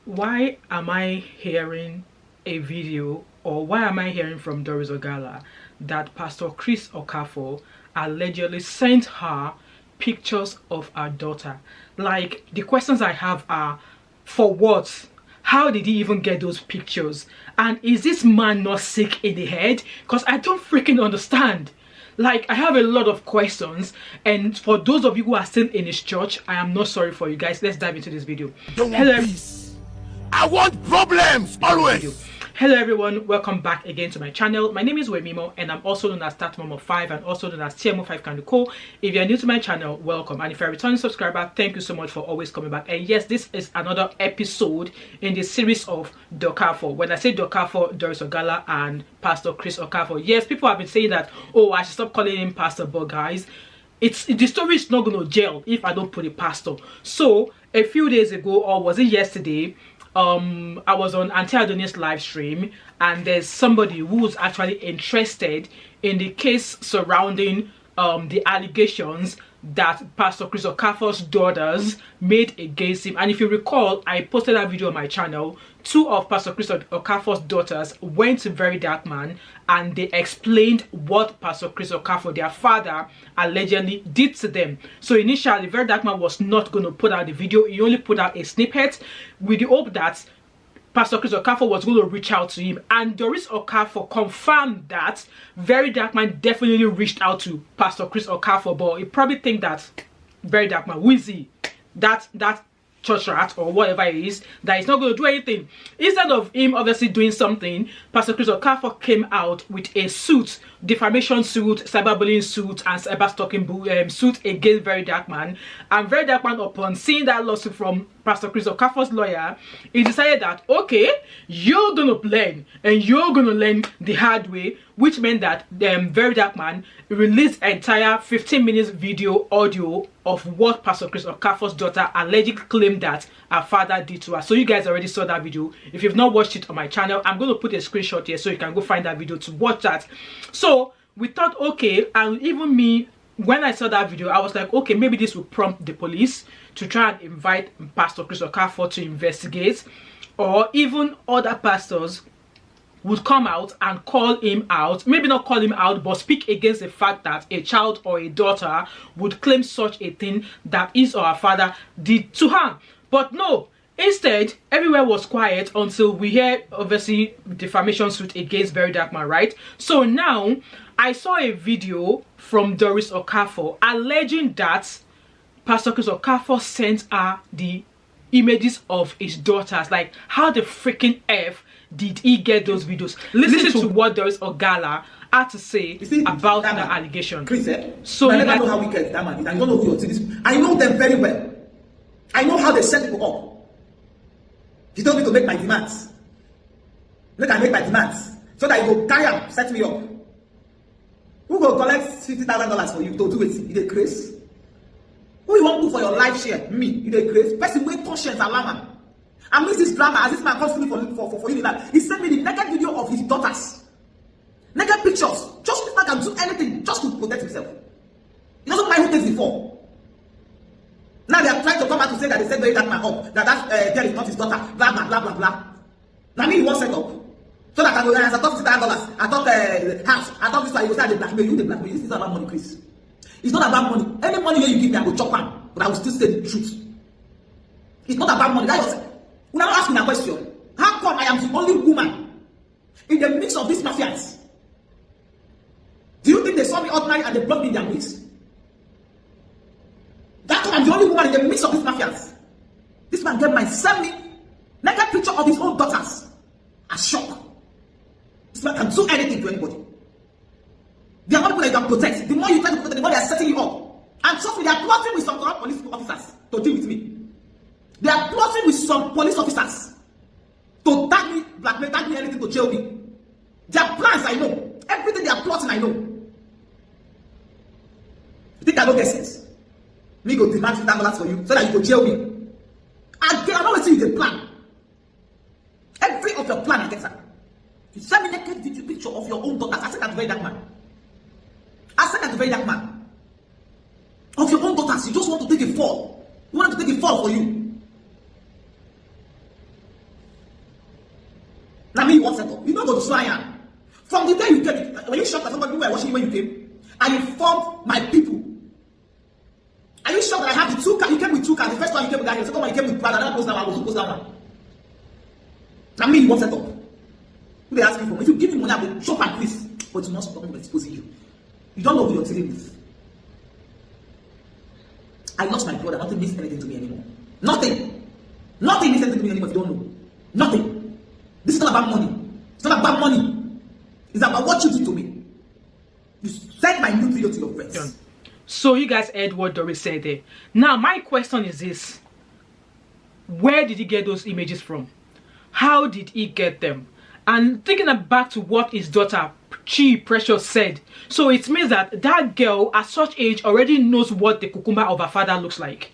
why am I hearing a video, or why am I hearing from Doris Ogala that Pastor Chris Okafor allegedly sent her pictures of her daughter? Like, the questions I have are, for what? How did he even get those pictures? And is this man not sick in the head? Because I don't freaking understand. Like, I have a lot of questions, and for those of you who are still in his church, I am not sorry for you guys. Let's dive into this video. Don't want peace. I want problems always. Hello everyone, welcome back again to my channel. My name is Wemimo and I'm also known as Start Mom of 5 and also known as TMO5 Kanduko. If you're new to my channel, welcome, and if you're a returning subscriber, thank you so much for always coming back. And yes, this is another episode in the series of Okafor. When I say Okafor, Doris Ogala and Pastor Chris Okafor. Yes, people have been saying that, oh, I should stop calling him Pastor, but guys, the story is not going to gel if I don't put a pastor. So a few days ago, or was it yesterday, I was on Auntie Adoni's live stream, and there's somebody who's actually interested in the case surrounding the allegations that Pastor Chris Okafor's daughters made against him. And if you recall, I posted that video on my channel. Two of Pastor Chris Okafor's daughters went to VeryDarkman and they explained what Pastor Chris Okafor, their father, allegedly did to them. So initially, VeryDarkman was not going to put out the video. He only put out a snippet with the hope that Pastor Chris Okafor was going to reach out to him. And Doris Okafor confirmed that VeryDarkman definitely reached out to Pastor Chris Okafor, but he probably think that VeryDarkman, who is he? That church rat or whatever it is, that he's not going to do anything. Instead of him obviously doing something, Pastor Chris Okafor came out with a suit, defamation suit, cyberbullying suit, and cyberstalking suit against VeryDarkman. And VeryDarkman, upon seeing that lawsuit from Pastor Chris Okafor's lawyer, he decided that, okay, you're gonna learn, and you're gonna learn the hard way, which meant that VeryDarkman released entire 15 minutes video audio of what Pastor Chris Okafor's daughter allegedly claimed that her father did to her. So you guys already saw that video. If you've not watched it on my channel, I'm going to put a screenshot here so you can go find that video to watch that. So we thought, okay, and even me, when I saw that video, I was like, okay, maybe this will prompt the police to try and invite Pastor Chris Okafor to investigate, or even other pastors would come out and call him out, maybe not call him out, but speak against the fact that a child or a daughter would claim such a thing that his or her father did to her. But no, instead, everywhere was quiet until we hear, obviously, defamation suit against VeryDarkman, right? So now, I saw a video from Doris Okafor alleging that Pastor Chris Okafor sent her the images of his daughters. Like, how the freaking F did he get those videos? Listen to what Doris Ogala had to say about the allegation. Chris, so I never know how wicked that man is. I don't know who you're this. I know them very well. I know how they set people up. He told me to make my demands. Let I make my demands so that he will carry and set me up. Who will collect $50,000 for you to do it? You dey craze? Who you want to for your life share? Me. You dey craze? Person with conscience alarm. I miss this drama as this man comes to me for you that he sent me the naked video of his daughters. Naked pictures. Just this man can do anything just to protect himself. He doesn't mind who takes the fall. Now they are trying to come out to say that they said VeryDarkman up, that girl is not his daughter, blah blah blah blah blah. Now me, he won't set up. So that I go, as I talk $50,000, I talk house, I talk this one, you go say the blackmail, you the blackmail. This is not about money, Chris. It's not about money. Any money you give me, I will chop one, but I will still say the truth. It's not about money. That was, when I ask me a question, how come I am the only woman in the midst of these mafias? Do you think they saw me ordinary and they blocked me in their midst? That come I'm the only woman in the midst of these mafias. This man gave my semi-naked picture of his own daughters. A shock. This man can do anything to anybody. They are not people that you can protect. The more you try to protect, the more they are setting you up. And trust me, they are plotting with some corrupt police officers to deal with me. They are plotting with some police officers to tag me, blackmail, tag me, anything to jail me. Their plans, I know. Everything they are plotting, I know. You think I don't get sense? Me go demand $50,000 for you so that you go jail me. And they are not waiting with the plan. Every of your plan, I get that. You send me naked video picture of your own daughters. I said that to VeryDarkman. I said that to VeryDarkman. Of your own daughters, you just want to take a fall. You want to take a fall for you. Now me, you want set up. You don't go to Swaya. From the day you came, when you shocked that somebody who were watching you when you came, and you informed my people. Are you sure that I have the two cars? You came with two cars. The first one you came with that, the second one you came with Prada, that goes down, I was that one. Now me, you want set up. Who they ask me for? If you give me money, I will chop and please. But you must stop me exposing you. You don't know who you're dealing with. I lost my brother. Nothing means anything to me anymore. Nothing. Nothing means anything to me anymore if you don't know. Nothing. This is not about money. It's not about money. It's about what you did to me. You sent my new video to your friends. Done. So you guys heard what Doris said there. Now my question is this. Where did he get those images from? How did he get them? And thinking back to what his daughter Chi Precious said. So it means that that girl at such age already knows what the cucumber of her father looks like.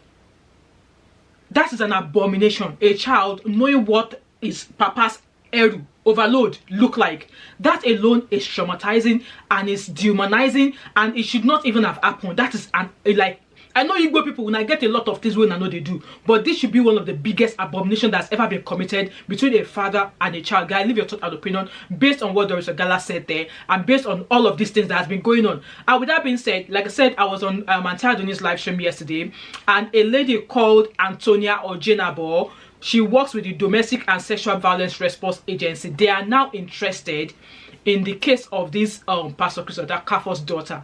That is an abomination. A child knowing what his papa's eru overload look like. That alone is traumatizing and is dehumanizing, and it should not even have happened. That is like, I know Igbo people when I get a lot of things when I know they do, but this should be one of the biggest abominations that's ever been committed between a father and a child. Guys, leave your thought and opinion based on what Doris Ogala said there and based on all of these things that has been going on. And with that being said, like I said, I was on Antadoni's live stream yesterday, and a lady called Antonia Ojenabo, she works with the Domestic and Sexual Violence Response Agency. They are now interested in the case of this Pastor Chris Okafor's daughter,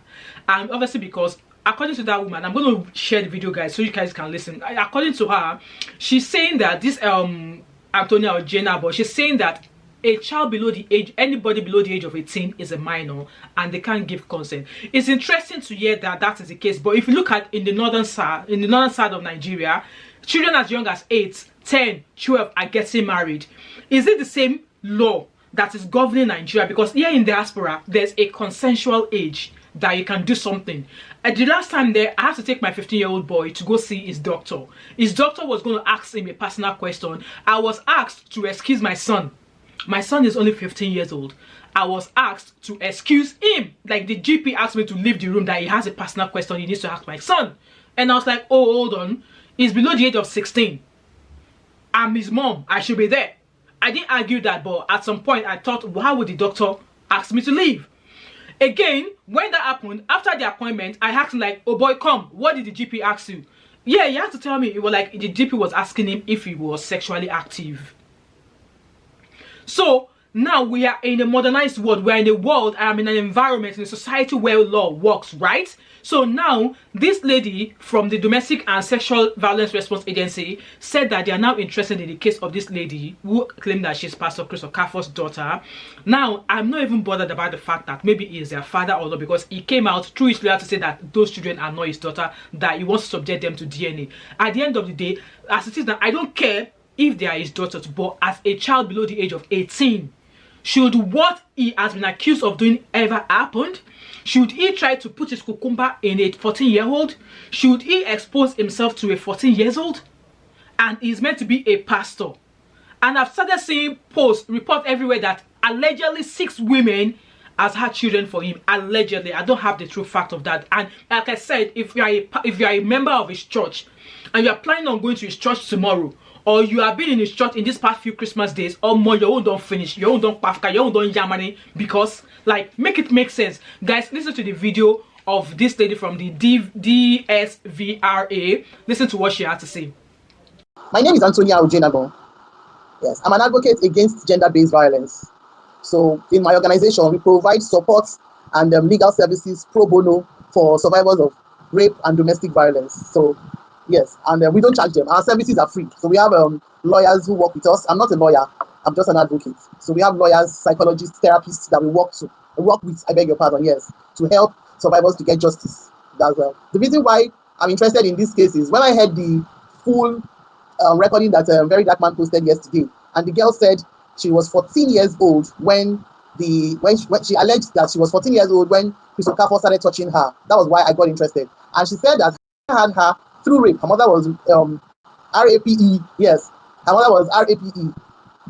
and obviously because according to that woman, I'm going to share the video, guys, so you guys can listen. According to her, she's saying that this Antonia Ojenabo, she's saying that a child below the age, anybody below the age of 18 is a minor and they can't give consent. It's interesting to hear that that is the case, but if you look at in the northern side of Nigeria, children as young as 8, 10, 12 are getting married. Is it the same law that is governing Nigeria? Because here in diaspora, there's a consensual age that you can do something. The last time there, I had to take my 15-year-old boy to go see his doctor. His doctor was going to ask him a personal question. I was asked to excuse my son. My son is only 15 years old. I was asked to excuse him. Like the GP asked me to leave the room, that he has a personal question he needs to ask my son. And I was like, oh, hold on. He's below the age of 16. I'm his mom. I should be there. I didn't argue that, but at some point I thought, well, how would the doctor ask me to leave? Again, when that happened, after the appointment, I asked him like, oh boy, come, what did the GP ask you? Yeah, he had to tell me. It was like the GP was asking him if he was sexually active. So now we are in a modernized world. We are in a world, I'm in an environment, in a society where law works, right? So now this lady from the Domestic and Sexual Violence Response Agency said that they are now interested in the case of this lady who claimed that she's Pastor Chris Okafor's daughter. Now, I'm not even bothered about the fact that maybe he is their father or not, because he came out through his lawyer to say that those children are not his daughter, that he wants to subject them to DNA. At the end of the day, as it is now, I don't care if they are his daughters, but as a child below the age of 18, should what he has been accused of doing ever happened? Should he try to put his cucumber in a 14-year-old? Should he expose himself to a 14-year-old? And he's meant to be a pastor. And I've started seeing posts, reports everywhere that allegedly 6 women has had children for him. Allegedly. I don't have the true fact of that. And like I said, if you are a member of his church and you are planning on going to his church tomorrow, or you have been in his church in these past few Christmas days, or more, your own don't finish, your own don't pafka, your own don't yamani, because like, make it make sense. Guys, listen to the video of this lady from the DSVR. Listen to what she had to say. My name is Antonia Ojenabo. Yes, I'm an advocate against gender-based violence. So in my organization, we provide support and legal services pro bono for survivors of rape and domestic violence. So yes, and we don't charge them. Our services are free. So we have lawyers who work with us. I'm not a lawyer. I'm just an advocate. So we have lawyers, psychologists, therapists that we work with, I beg your pardon, yes, to help survivors to get justice. That's the reason why I'm interested in this case is when I heard the full recording that VeryDarkman posted yesterday, and the girl said she was 14 years old when she alleged that she was 14 years old when Chris Okafor started touching her. That was why I got interested. And she said that I had her through rape. Her mother was RAPE, yes. Her mother was RAPE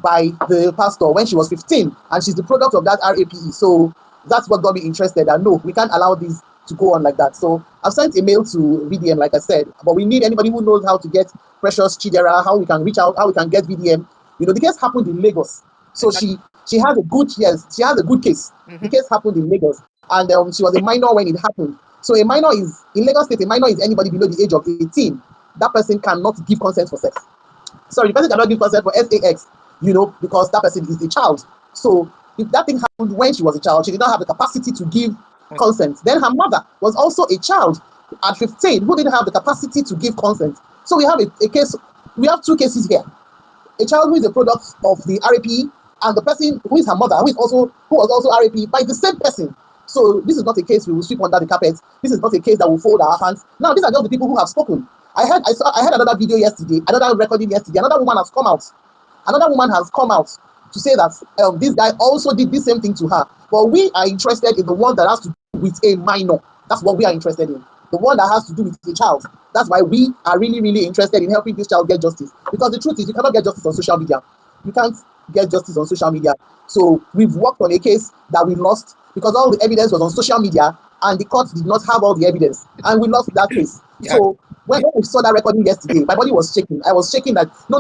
by the pastor when she was 15, and she's the product of that RAPE. So that's what got me interested. And no, we can't allow this to go on like that. So I've sent a mail to VDM, like I said, but we need anybody who knows how to get Precious Chidera, how we can reach out, how we can get VDM. You know, the case happened in Lagos. So she has a good, yes, she has a good case. The case happened in Lagos, and she was a minor when it happened. So a minor is, in Lagos State, a minor is anybody below the age of 18. That person cannot give consent for sex. Sorry, the person cannot give consent for sex, because that person is a child. So if that thing happened when she was a child, she did not have the capacity to give consent. Then her mother was also a child at 15 who didn't have the capacity to give consent. So we have a case, we have two cases here. A child who is a product of the RAP, and the person who is her mother, who was also RAP by the same person. So this is not a case we will sweep under the carpet. This is not a case that will fold our hands. Now, these are just the people who have spoken. I heard another video yesterday, another recording yesterday. Another woman has come out. Another woman has come out to say that this guy also did the same thing to her. But we are interested in the one that has to do with a minor. That's what we are interested in. The one that has to do with a child. That's why we are really, really interested in helping this child get justice. Because the truth is, you cannot get justice on social media. You can't get justice on social media. So we've worked on a case that we lost because all the evidence was on social media and the court did not have all the evidence. And we lost that case. Yeah. So when we saw that recording yesterday, my body was shaking. I was shaking that, no,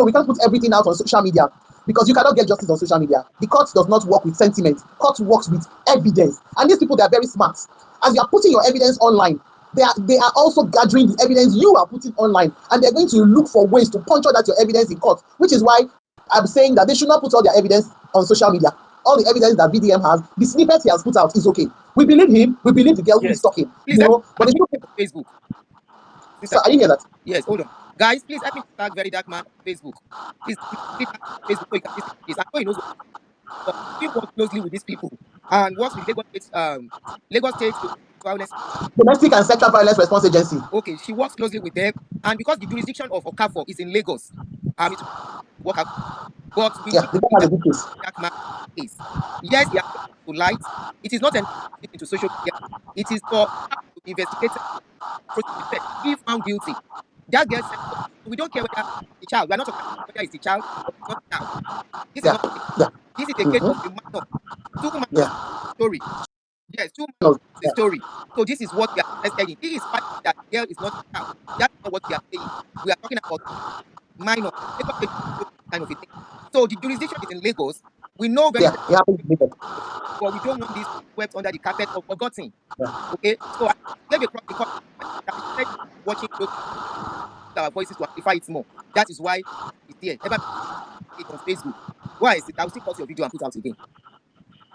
we can't put everything out on social media because you cannot get justice on social media. The court does not work with sentiment. Court works with evidence. And these people, they are very smart. As you are putting your evidence online, they are also gathering the evidence you are putting online, and they're going to look for ways to puncture that your evidence in court, which is why I'm saying that they should not put all their evidence on social media. All the evidence that VDM has, the snippet he has put out is okay. We believe him. We believe the girl who is talking. Please, but it's okay. Facebook. So I didn't hear that. Yes, hold on. Guys, please help me tag VeryDarkman on Facebook. Please Facebook so you can listen to this. I know he knows what, but he works closely with these people and works with Lagos State Violence. Domestic and Sexual Violence Response Agency. Okay, she works closely with them, and because the jurisdiction of Okafor is in Lagos, it work out. But we the guy has a good case. Yes, they are to light. It is not into social media. It is for to investigate. If found guilty, that girl said, we don't care whether the child. We are not talking about whether it's the child or not the child. This is not. This is the case of the minor. 2 months story. Yes, 2 months the story. So this is what we are saying. This is fact that girl is not a child. That's not what we are saying. We are talking about minor. Kind of a thing. So the jurisdiction is in Lagos. We know very well, but we don't want this swept under the carpet or forgotten. Okay, so I gave a cross watching our voices to amplify it more. That is why it's there. Ever it on Facebook. Why is it? I will still pause your video and put out again.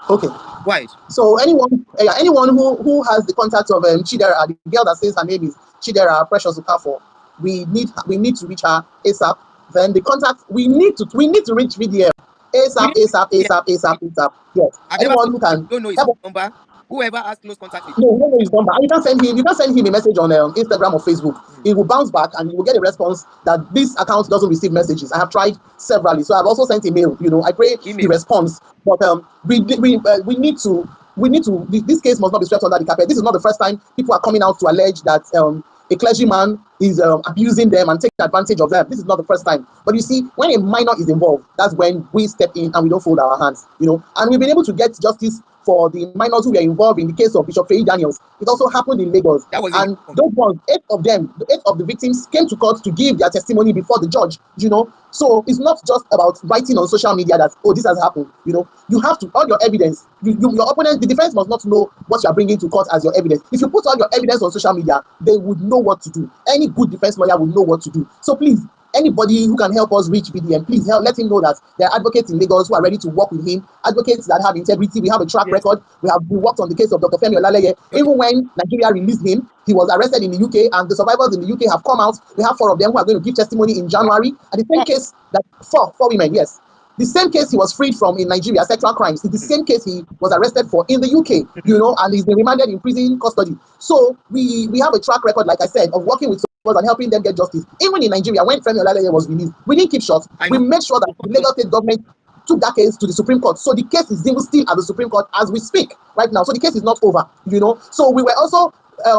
Okay. Why? So anyone who has the contact of Chidera, the girl that says her name is Chidera Precious Okafor, we need to reach her ASAP. Then the contact we need to reach VDM ASAP. Yes. Anyone who can don't know his number. Whoever has close contact with no, know his number. You can send him a message on Instagram or Facebook. He will bounce back and you will get a response that this account doesn't receive messages. I have tried severally, so I've also sent email. I pray he responds. But we need to. This case must not be swept under the carpet. This is not the first time people are coming out to allege that a clergyman is abusing them and taking advantage of them. This is not the first time. But you see, when a minor is involved, that's when we step in and we don't fold our hands. And we've been able to get justice for the minors who were involved in the case of Bishop Feyi Daniels. It also happened in Lagos. And those ones, 8 of the victims came to court to give their testimony before the judge, So it's not just about writing on social media that, oh, this has happened. You have to, all your evidence, your opponent, the defense must not know what you are bringing to court as your evidence. If you put all your evidence on social media, they would know what to do. Any good defense lawyer would know what to do. So please, anybody who can help us reach VDM, please let him know that there are advocates in Lagos who are ready to work with him, advocates that have integrity. We have a track record. We worked on the case of Dr. Femi Olaleye. Even when Nigeria released him, he was arrested in the UK, and the survivors in the UK have come out. We have 4 of them who are going to give testimony in January. And the same case, that 4 women, yes. The same case he was freed from in Nigeria, sexual crimes, is the same case he was arrested for in the UK, and he's been remanded in prison custody. So we have a track record, like I said, of working with and helping them get justice. Even in Nigeria, when Femi Olaleye was released, we didn't keep short. We made sure that the Lagos State government took that case to the Supreme Court. So the case is still at the Supreme Court as we speak right now. So the case is not over, So we were also,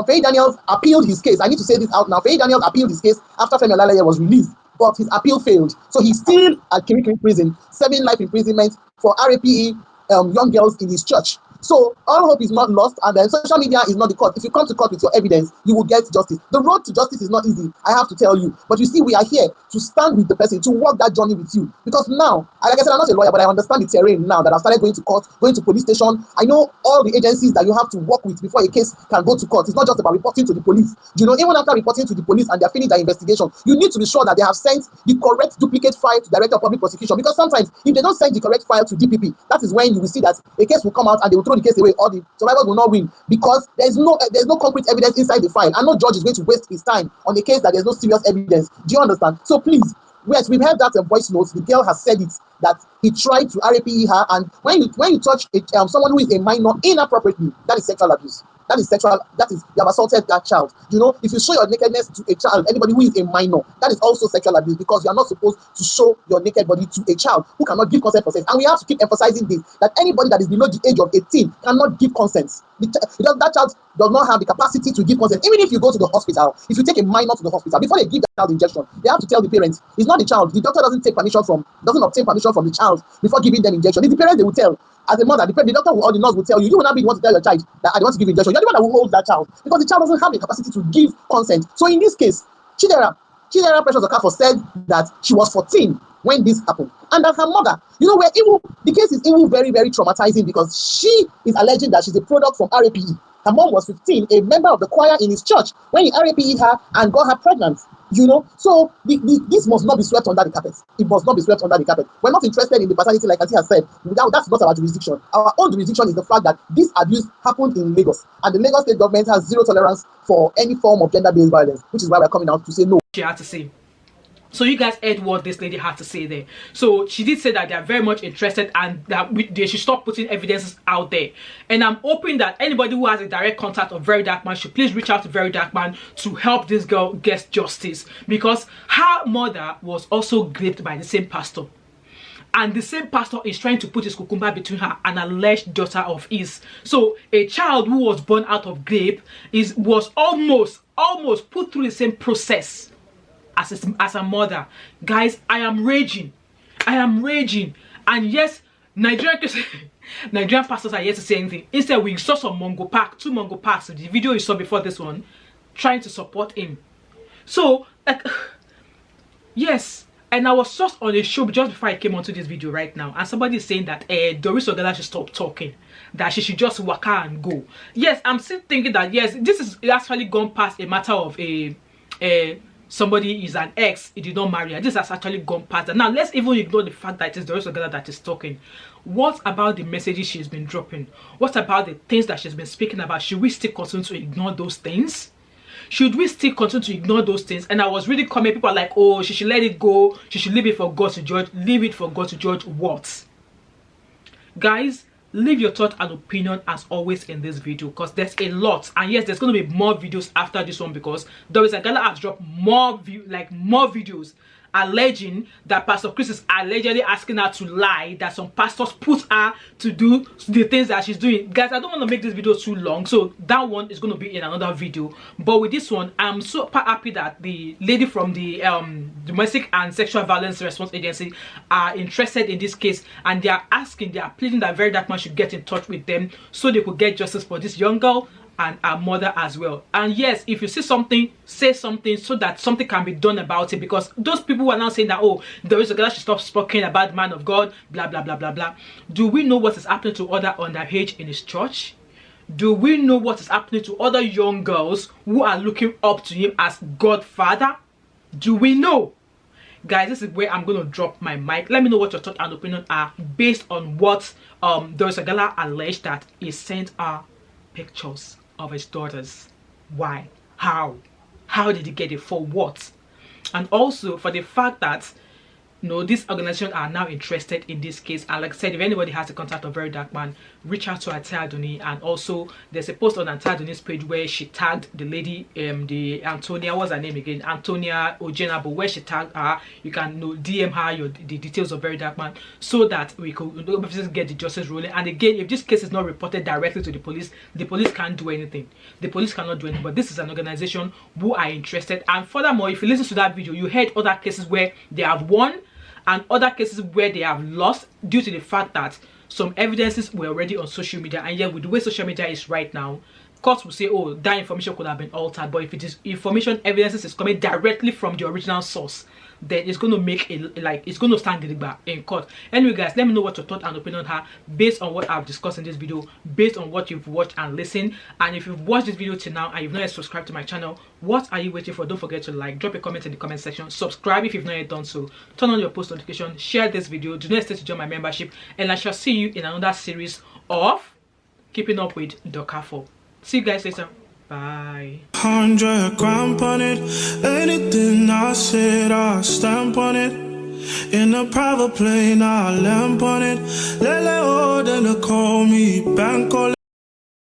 Feyi Daniels appealed his case. I need to say this out now. Feyi Daniels appealed his case after Femi Olaleye was released, but his appeal failed. So he's still at Kirikiri prison, serving life imprisonment for RAPE young girls in his church. So all hope is not lost, and then social media is not the court. If you come to court with your evidence, you will get justice. The road to justice is not easy, I have to tell you. But you see, we are here to stand with the person, to walk that journey with you. Because now, like I said, I'm not a lawyer, but I understand the terrain now that I've started going to court, going to police station. I know all the agencies that you have to work with before a case can go to court. It's not just about reporting to the police. You know, even after reporting to the police and they're finished their investigation, you need to be sure that they have sent the correct duplicate file to Director of Public Prosecution. Because sometimes, if they don't send the correct file to DPP, that is when you will see that a case will come out and they will throw the case away, or the survivors will not win, because there's no concrete evidence inside the file, and no judge is going to waste his time on a case that there's no serious evidence. Do you understand? So please, yes, we've heard that voice notes. The girl has said it, that he tried to RAPE her, and when you touch someone who is a minor inappropriately, that is sexual abuse. That is sexual. That is, you have assaulted that child. You know, if you show your nakedness to a child, anybody who is a minor, that is also sexual abuse, because you are not supposed to show your naked body to a child who cannot give consent for sex. And we have to keep emphasizing this, that anybody that is below the age of 18 cannot give consent. That child does not have the capacity to give consent. Even if you go to the hospital, if you take a minor to the hospital, before they give the child injection, they have to tell the parents, it's not the child. The doctor doesn't obtain permission from the child before giving them injection. It's the parents they will tell. As a mother, the doctor or the nurse will tell you, you will not be the one to tell your child that I want to give injection. You're the one that will hold that child, because the child doesn't have the capacity to give consent. So in this case, Chidera Precious Okafor said that she was 14 when this happened, and that her mother, you know, the case is even very, very traumatizing, because she is alleging that she's a product from RAPE. Her mom was 15, a member of the choir in his church, when he RAPE'd her and got her pregnant. You know, so this must not be swept under the carpet. It must not be swept under the carpet. We're not interested in the paternity, like Auntie has said. That's not our jurisdiction. Our own jurisdiction is the fact that this abuse happened in Lagos, and the Lagos state government has zero tolerance for any form of gender-based violence, which is why we're coming out to say no. She had to say. So you guys heard what this lady had to say there. So she did say that they are very much interested, and that they should stop putting evidences out there. And I'm hoping that anybody who has a direct contact of VeryDarkman should please reach out to VeryDarkman to help this girl get justice, because her mother was also raped by the same pastor. And the same pastor is trying to put his cucumber between her and alleged daughter of his. So a child who was born out of grape was almost put through the same process as a mother. Guys, I am raging. And yes, Nigerian pastors are yet to say anything. Instead, we saw some two Mongo Parks, the video you saw before this one, trying to support him. So, like, yes. And I was just on a show just before I came onto this video right now, and somebody is saying that Doris Ogala should stop talking, that she should just walk out and go. Yes, I'm still thinking that yes, this is actually gone past a matter of somebody is an ex, he did not marry her. This has actually gone past that. Now let's even ignore the fact that it is Doris Ogala that is talking. What about the messages she's been dropping? What about the things that she's been speaking about? Should we still continue to ignore those things? Should we still continue to ignore those things? And I was really commenting, people are like, oh, she should let it go, she should leave it for God to judge. Leave it for God to judge what? Guys, leave your thought and opinion as always in this video, because there's a lot. And yes, there's going to be more videos after this one, because Doris Ogala has dropped more videos alleging that Pastor Chris is allegedly asking her to lie, that some pastors put her to do the things that she's doing. Guys, I don't want to make this video too long, so that one is going to be in another video. But with this one, I'm super happy that the lady from the Domestic and Sexual Violence Response Agency are interested in this case, and they are pleading that VeryDarkman should get in touch with them so they could get justice for this young girl and our mother as well. And yes, if you see something, say something so that something can be done about it, because those people who are now saying that, oh, there is a girl should stop speaking about the man of God, blah blah blah blah blah. Do we know what is happening to other underage in his church? Do we know what is happening to other young girls who are looking up to him as Godfather? Do we know? Guys, this is where I'm going to drop my mic. Let me know what your thoughts and opinion are based on what Doris Ogala alleged that he sent her pictures of his daughters. Why? How did he get it? For what? And also for the fact that these organizations are now interested in this case. And like I said, if anybody has a contact of VeryDarkman, reach out to Auntie Adoni. And also there's a post on Auntie Adoni's page where she tagged the lady, the Antonia, what's her name again, Antonia Ojenabo, where she tagged her. You can DM her the details of VeryDarkman, so that we could get the justice ruling. And again, if this case is not reported directly to the police can't do anything. The police cannot do anything. But this is an organization who are interested. And furthermore, if you listen to that video, you heard other cases where they have won and other cases where they have lost due to the fact that some evidences were already on social media, and yet with the way social media is right now, courts will say, oh, that information could have been altered. But if it is information, evidences is coming directly from the original source, then it's going to make it's going to stand in court. Anyway, guys, let me know what your thought and opinion are based on what I've discussed in this video, based on what you've watched and listened. And if you've watched this video till now and you've not yet subscribed to my channel, what are you waiting for? Don't forget to like, drop a comment in the comment section, subscribe if you've not yet done so, turn on your post notification, share this video, do not hesitate to join my membership, and I shall see you in another series of Keeping Up with Okafor. See you guys later. Bye. 100 grand on it. Anything I said, I stamp on it. In a private plane, I lamp on it. Lele, oh, then they call me bank.